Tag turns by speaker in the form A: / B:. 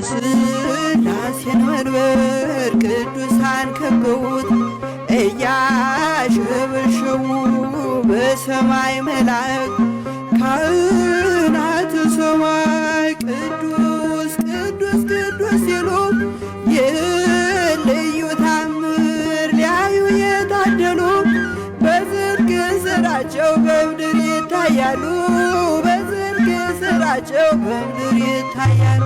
A: ሥላሴን መንበር ቅዱሳን ከበውት እያሸበሸቡ በሰማይ መላእክት ካህናተ ሰማይ ቅዱስ ቅዱስ ቅዱስ ሲሉ የልዩ ታምር ሊያዩ የታደሉ በዝርግ ስራቸው በምድር ይታያሉ። በዝርግ ስራቸው በምድር ይታያሉ።